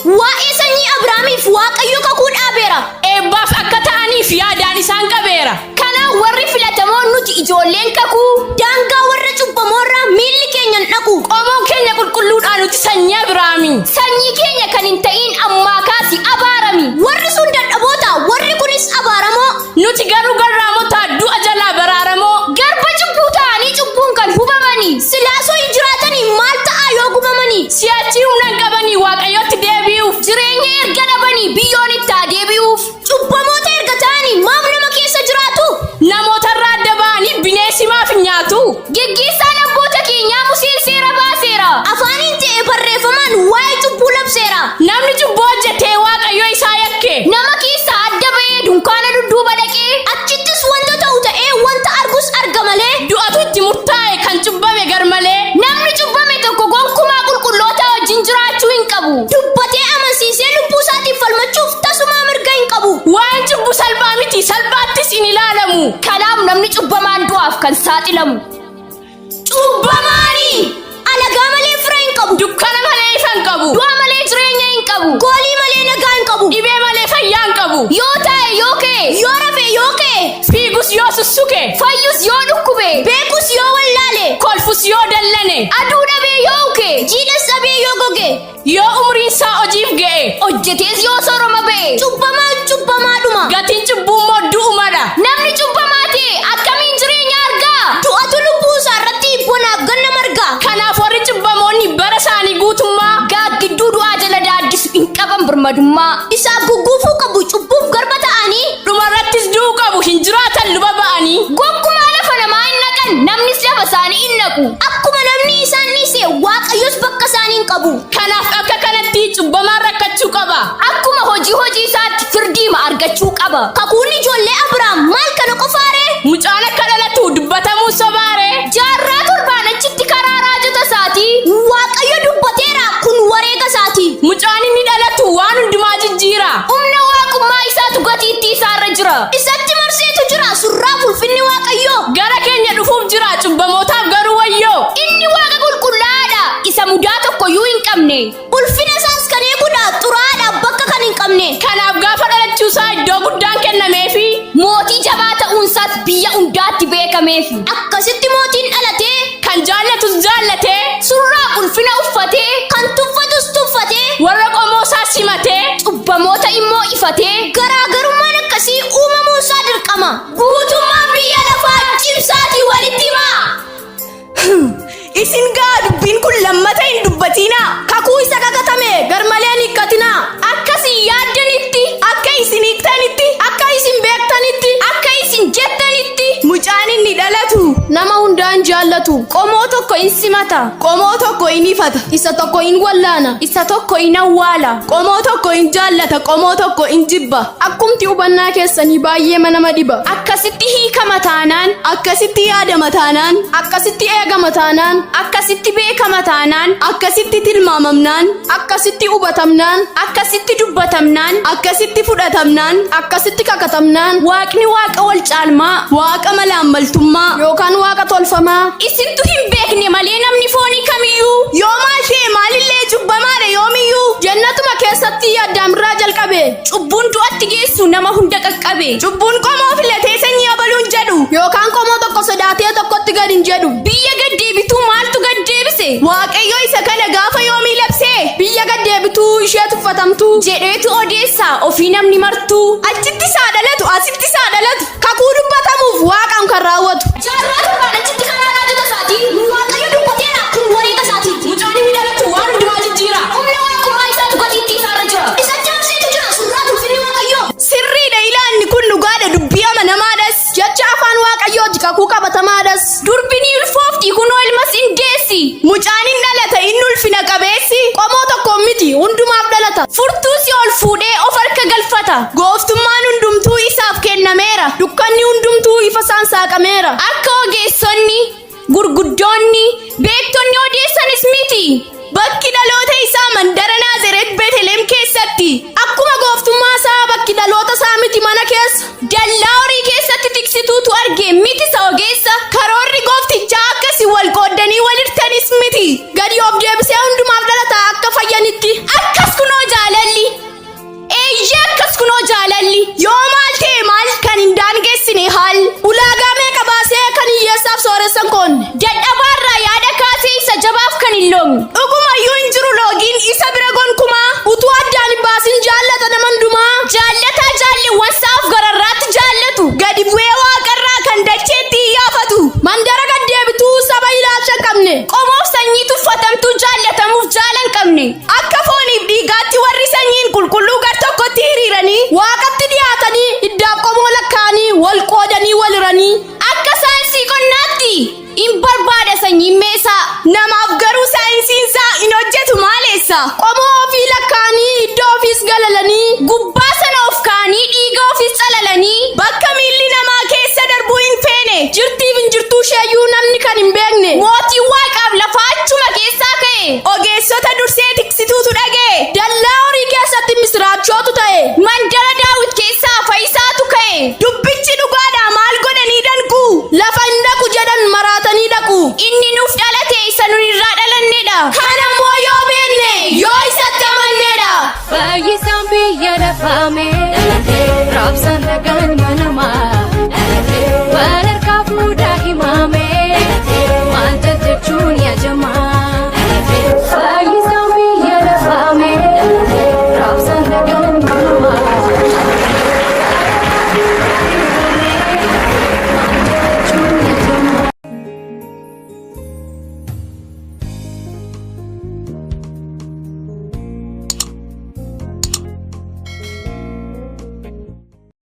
waa'ee sanyii Abrahaamiif Waaqayyo kakuu dhaabeera. Eebbaaf akka ta'aniif yaadaan isaan qabeera. Kanaaf warri filatamoon nuti ijoolleen kakuu daangaa warra cubbamoorraa miilli keenya hin dhaqu. Qomoon keenya qulqulluudhaan nuti sanyii Abrahaamii. Sanyii keenya kan hin ta'in ammaa kaasi abaarami. Warri sun dadhaboota, warri kunis abaaramoo. Nuti garuu garraamotaa du'a jalaa baraaramoo. Garba cubbuu ta'anii cubbuun kan hubamanii. Silaasoo hin jiraatanii maal ta'aa yoo gubamanii. Si'achi humna hin qabanii Waaqayyotti deebi'uuf. Jireenya erga dhabanii biyyoon itti deebi'uuf. Cubbamoota erga ta'anii maaf nama keessa jiraatu. Namootarraa adda ba'anii bineensi maaf hin nyaatu. Geggeessaan abboota keenyaa Museen seera baaseera. Afaaniin ta'e barreeffamaan waa'ee cubbuu labseera. Namni cubbuu hojjetee Waaqayyo isaa yakke. Nama keessaa adda ba'ee dunkaana dudduuba dhaqee achittis wanta ta'u ta'ee wanta argus arga malee. Du'atu itti murtaa'e kan cubbame gar malee. Namni cubbame tokko gonkumaa qulqulloota wajjin jiraachuu hin qabu. Dubbatee amansiisee lubbuu isaatiif falmachuuf tasumaa mirga hin qabu. Waan cubbuu salphaa miti, salphaattis hin ilaalamu. Kanaaf namni cubbamaan du'aaf kan saaxilamu. Cubbamaani! Alagaa malee fira hin qabu. Dukkana malee ifa hin qabu. Du'a malee jireenya hin qabu. Goolii malee nagaa hin qabu. Dhibee malee fayyaa hin qabu. Yoo ta'e yoo ka'e. Yoo rafe yoo ka'e. Fiigus yoo sussuke. Fayyus yoo dhukkube. Beekus yoo wallaale. Kolfus yoo dallane. Aduu dhabee yoo uke. Jiidhas dhabee yoo goge. Yoo umriin isaa hojiif ga'e. Hojjetees yoo sooroma ba'e. Cubbamaadhuma. Gatiin cubbuu immoo du'umadha. Namni cubbamaa ta'e akkamiin jireenya argaa? Du'atu lubbuu isaa irratti bonaaf ganna marga. Kanaaf warri cubbamoonni bara isaanii guutummaa gaaggidduu du'aa jala daaddisu hin qaban birmadummaa. Isaaf gugguufuu qabu cubbuuf garba ta'anii. Dhumarrattis du'uu qabu hin jiraatan luba ba'anii. Gonkumaa lafa namaa hin naqan namnis lafa isaanii hin naqu. Akkuma namni isaan dhiise Waaqayyos bakka isaanii hin qabu. Kanaaf akka kanatti cubbamaan rakkachuu qaba. Akkuma hojii isaatti firdiima argachuu qaba. Kakuun ijoollee Abrahaam maal kana qofaaree? Mucaan akka dhalatu dubbatamuu sobaaree. Jaarraa torbaan achitti karaa raajota isaatii Waaqayyo dubbateera kun wareega isaati. Mucaan inni dhalatu waan hundumaa jijjiira. Humna waaqummaa isaatu gatiittii isaarra jira. Isatti marseetu jira surraa ulfinni Waaqayyoo. Gara keenya dhufuuf jira cubbamootaaf garuu wayyoo. Inni Waaqa qulqullaa'aadha isa mudaa tokkoyyuu hin qabne. Ulfina isaas kan eegudha xuraa'aadhaaf bakka kan hin qabne. Kanaaf gaafa dhalachuusaa iddoo guddaan kennameefi. Mootii jabaa ta'uunsaas biyya hundaatti beekameefi. Akkasitti mootiin dhalatee. Kan jaallatus jaallatee. Surraa ulfina uffatee. Kan tuffatus tuffatee. Warra qomoosaa simatee. Cubbamoota immoo ifatee. Garaagarummaan akkasii uumamuusaa dirqama. Guutummaan biyya lafaa cimsaatii walitti himaa. Isin gaa dubbiin kun lammata hin dubbatinaa. Kakuu isa kakatame garmalee hin hiikkatinaa. Akkasii yaaddanitti. Akka isin hiiktanitti. Akka isin beektanitti. Akka isin jettanitti. Mucaan inni dhalatu. Nama hundaan jaallatu. Qomoo tokko in simata. Qomoo tokko in ifata. Isa tokko in wallaana. Isa tokko in awwaala. Qomoo tokko in jaallata. Qomoo tokko in jibba. Akkumti hubannaa keessanii baay'ee nama dhiba. Akkasitti hiikama taanaan. Akkasitti yaadama taanaan. Akkasitti eegama taanaan. Akkasitti beekama taanaan. Akkasitti tilmaamamnaan. Akkasitti hubatamnaan. Akkasitti dubbatamnaan. Akkasitti fudhatamnaan. Akkasitti kakatamnaan. Waaqni waaqa wal caalmaa. Waaqa malaammaltummaa yookaan waaqa tolfamaa. Isintu hin beekne malee namni foonii kamiyyuu. Yoo maal ta'e maalillee cubbamaadha yoomiyyuu. Jannatuma keessatti Addaamirraa jalqabe. Cubbuun du'atti geessu nama hunda qaqqabe. Cubbuun qomoo filatee sanyii abaluun jedhu. Yookaan qomoo tokko sodaatee tokkotti gad hin jedhu. Biyya gaddeebituu maaltu gaddeebise? Waaqayyo isa kana gaafa yoomii labsee. Biyya gaddeebituu ishee tuffatamtuu. Jedheetu odeessaa ofii namni martuu. Achitti isaa dhalatu asitti isaa dhalatu. Kakuu dubbatamuuf waaqaan kan raawwatu. Jaarraa torbaan achitti karaa raajota isaatii Waaqayyo dubbateera kun wareega isaati. Mucaan inni dhalatu waan hundumaa jijjiira. Humna waaqummaa isaatu gatiittii isaarra jira. Isatti marseetu jira surraa ulfinni Waaqayyoo. Sirriidha ilaanni kun dhugaadha dubbii amanamaadhas. Jecha afaan Waaqayyooti kakuu qabatamaadhas. Durbini ulfoofti kunoo ilmas hin deessi. Mucaan hin dhalata inni ulfina qabeessi. Qomoo tokko miti hundumaaf dhalata. Furtuusi ol fuudhee of harka galfata. Gooftummaan hundumtuu isaaf kennameera. Dukkanni hundumtuu ifa isaan saaqameera. Akka ogeessonni, gurguddoonni, beektonni odeessanis miti. Bakki dhaloota isaa mandara Naazireet Beetlehem keessatti. Akkuma gooftummaa isaa bakki dhaloota isaa miti mana keessa. Dallaa horii keessatti tiksituutu arge miti isa ogeessa. Karoorri gooftichaa akkasii wal qooddanii walirtanis miti. Gadi of deebisee hundumaaf dhalata akka fayyanitti. Akkas kunoo jaalala. keessan kun dadhabaarraa yaada kaasee isa jabaaf kan hin loogne. Dhugumayyuu hin jiru loogiin isa bira gonkumaa. Utuu addaan hin baasin jaallata nama hundumaa. Jaallataa jaalleewwan isaaf gararraatti jaallatu. Gadi bu'ee waaqarraa kan dacheetti iyyaafatu. Mandara gaddeebituu saba ilaalcha hin qabne. Qomoof sanyii tuffatamtuu jaallatamuuf jaala hin qabne. Akka fooniif dhiigaatti warri sanyiin qulqulluu gar tokkotti hiriiranii waaqatti dhiyaatanii iddaaf qomoo lakkaa'anii wal qoodanii wal hiranii. Akka saayinsii qonnaatti hin barbaada sanyiin meesaa. namaaf garuu saayinsiinsaa hin hojjetu maaleessa. Qomoo ofii lakkaa'anii iddoo ofiis galalanii gubbaa sana of kaa'anii dhiiga ofiis calalanii bakka miilli namaa keessa darbuu hin feene. jirtiif hin jirtuu isheeyyuu namni kan hin beekne. Mootiin waaqaaf lafaa achuma keessaa ka'e. Ogeessota dursee tiksituutu dhaga'e. Dallaa horii keessatti misiraachootu ta'e. Mandara daawit keessaa fayyisaatu ka'e. Dubbichi dhugaadha maal godhanii danqu. Lafa hin dhaqu jedhan maraatanii dhaqu. Inni nuuf dhalate isa nun irraa dhalannedha. Kan ammoo yoo beekne yoo isatti amannedha. Fayyisaan biyya lafaa mee